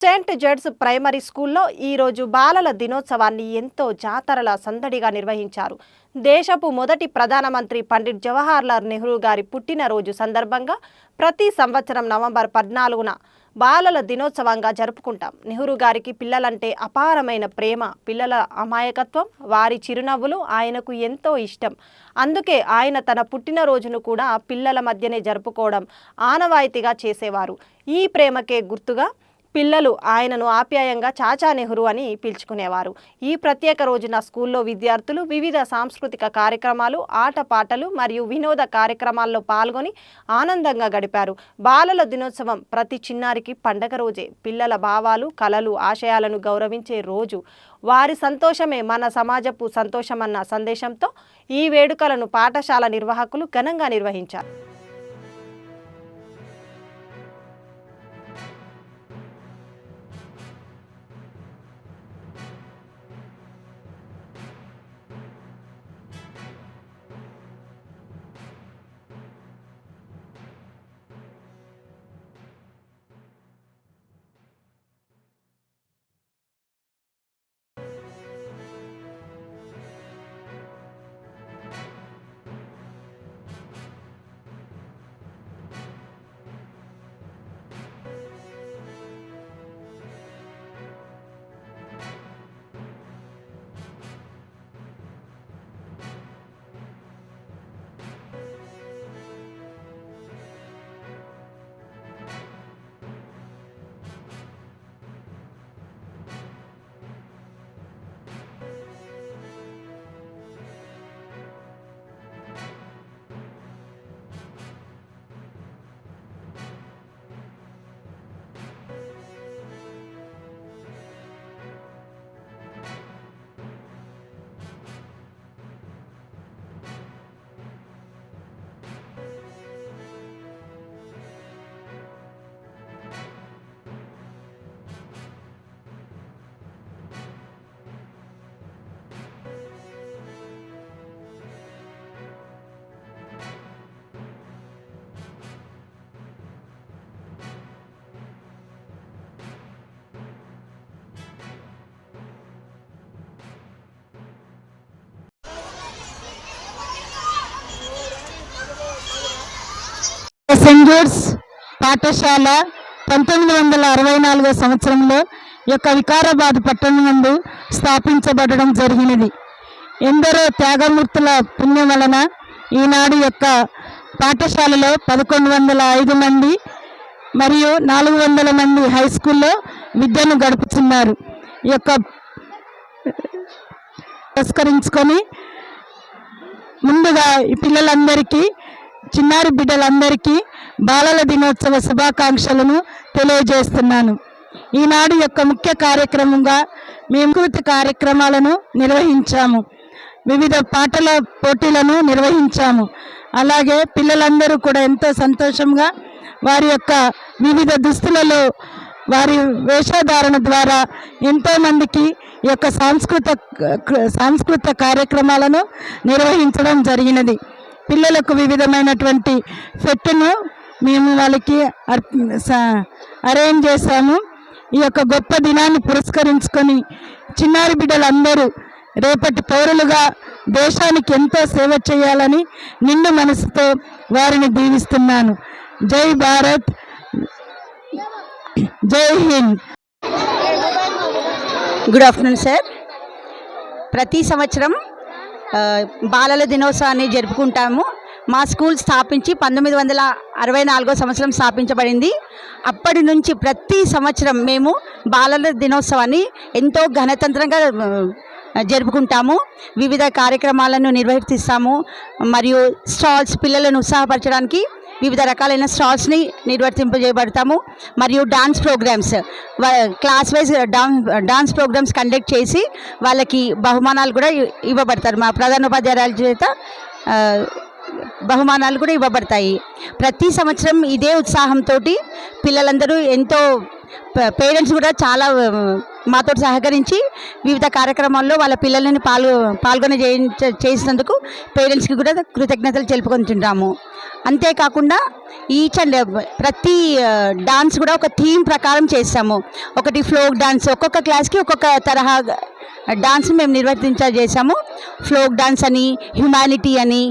Saint zeds primary స్కూల్లో ఈరోజు బాలల దినోత్సవాన్ని ఎంతో జాతరల సందడిగా నిర్వహించారు. దేశపు మొదటి ప్రధానమంత్రి పండిట్ జవహర్లాల్ నెహ్రూ గారి పుట్టినరోజు సందర్భంగా ప్రతి సంవత్సరం నవంబర్ 14న బాలల దినోత్సవంగా జరుపుకుంటాం. నెహ్రూ గారికి పిల్లలంటే అపారమైన ప్రేమ, పిల్లల అమాయకత్వం, వారి చిరునవ్వులు ఆయనకు ఎంతో ఇష్టం. అందుకే ఆయన తన పుట్టినరోజును కూడా పిల్లల మధ్యనే జరుపుకోవడం ఆనవాయితీగా చేసేవారు. ఈ ప్రేమకే గుర్తుగా పిల్లలు ఆయనను ఆప్యాయంగా చాచా నెహ్రూ అని పిలుచుకునేవారు. ఈ ప్రత్యేక రోజున స్కూల్లో విద్యార్థులు వివిధ సాంస్కృతిక కార్యక్రమాలు, ఆటపాటలు మరియు వినోద కార్యక్రమాల్లో పాల్గొని ఆనందంగా గడిపారు. బాలల దినోత్సవం ప్రతి చిన్నారికి పండగ రోజే. పిల్లల భావాలు, కలలు, ఆశయాలను గౌరవించే రోజు. వారి సంతోషమే మన సమాజపు సంతోషమన్న సందేశంతో ఈ వేడుకలను పాఠశాల నిర్వాహకులు ఘనంగా నిర్వహించారు. సెయింట్ జెడ్స్ పాఠశాల 1964 సంవత్సరంలో యొక్క వికారాబాద్ పట్టణం నందు స్థాపించబడడం జరిగినది. ఎందరో త్యాగమూర్తుల పుణ్యం వలన ఈనాడు యొక్క పాఠశాలలో 1105 మంది మరియు 400 మంది హై స్కూల్లో విద్యను గడుపుతున్నారు. ఈ యొక్క పురస్కరించుకొని ముందుగా ఈ పిల్లలందరికీ, చిన్నారి బిడ్డలందరికీ బాలల దినోత్సవ శుభాకాంక్షలను తెలియజేస్తున్నాను. ఈనాడు యొక్క ముఖ్య కార్యక్రమంగా మేము సంస్కృతి కార్యక్రమాలను నిర్వహించాము. వివిధ పాటల పోటీలను నిర్వహించాము. అలాగే పిల్లలందరూ కూడా ఎంతో సంతోషంగా వారి యొక్క వివిధ దుస్తులలో వారి వేషధారణ ద్వారా ఎంతోమందికి ఈ యొక్క సాంస్కృతిక కార్యక్రమాలను నిర్వహించడం జరిగినది. పిల్లలకు వివిధమైనటువంటి ఫెట్టును మేము వాళ్ళకి అరేంజ్ చేశాము. ఈ యొక్క గొప్ప దినాన్ని పురస్కరించుకొని చిన్నారి బిడ్డలందరూ రేపటి పౌరులుగా దేశానికి ఎంతో సేవ చేయాలని నిండు మనసుతో వారిని దీవిస్తున్నాను. జై భారత్, జై హింద్. Good afternoon sir. ప్రతి సంవత్సరం బాలల దినోత్సవాన్ని జరుపుకుంటాము. మా స్కూల్ స్థాపించి 1964 సంవత్సరం స్థాపించబడింది. అప్పటి నుంచి ప్రతి సంవత్సరం మేము బాలల దినోత్సవాన్ని ఎంతో ఘనతంత్రంగా జరుపుకుంటాము. వివిధ కార్యక్రమాలను నిర్వర్తిస్తాము. మరియు స్టాల్స్, పిల్లలను ఉత్సాహపరచడానికి వివిధ రకాలైన స్టాల్స్ని నిర్వర్తింపజేయబడతాము. మరియు dance programs, class wise dance programs conduct చేసి వాళ్ళకి బహుమానాలు కూడా ఇవ్వబడతారు. మా ప్రధానోపాధ్యాయుల చేత బహుమానాలు కూడా ఇవ్వబడతాయి. ప్రతి సంవత్సరం ఇదే ఉత్సాహంతో పిల్లలందరూ ఎంతో పేరెంట్స్ కూడా చాలా మాతో సహకరించి వివిధ కార్యక్రమాల్లో వాళ్ళ పిల్లలని పాల్గొని చేసినందుకు పేరెంట్స్కి కూడా కృతజ్ఞతలు తెలుపుకుంటున్నాము. అంతేకాకుండా ఈచ్ అండ్ ప్రతి డాన్స్ కూడా ఒక థీమ్ ప్రకారం చేస్తాము. ఒకటి ఫోక్ డాన్స్, ఒక్కొక్క క్లాస్కి ఒక్కొక్క తరహా డాన్స్ మేము చేసాము. ఫోక్ డాన్స్ అని, హ్యుమానిటీ అని,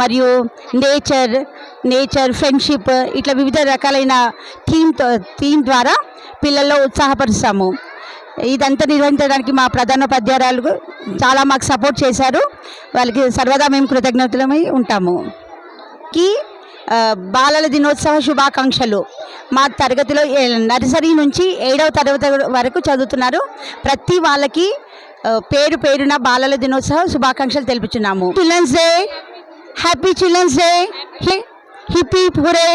మరియు నేచర్ ఫ్రెండ్షిప్, ఇట్లా వివిధ రకాలైన థీమ్ ద్వారా పిల్లల్లో ఉత్సాహపరుస్తాము. ఇదంతా నిర్వహించడానికి మా ప్రధానోపాధ్యాయురాలు చాలా మాకు సపోర్ట్ చేశారు. వాళ్ళకి సర్వదా మేము కృతజ్ఞతలమై ఉంటాము. బాలల దినోత్సవ శుభాకాంక్షలు. మా తరగతిలో నర్సరీ నుంచి 7వ తరగతి వరకు చదువుతున్నారు. ప్రతి వాళ్ళకి పేరున బాలల దినోత్సవ శుభాకాంక్షలు తెలుపుచున్నాము. Children's day, happy children's day, hip hip హురే.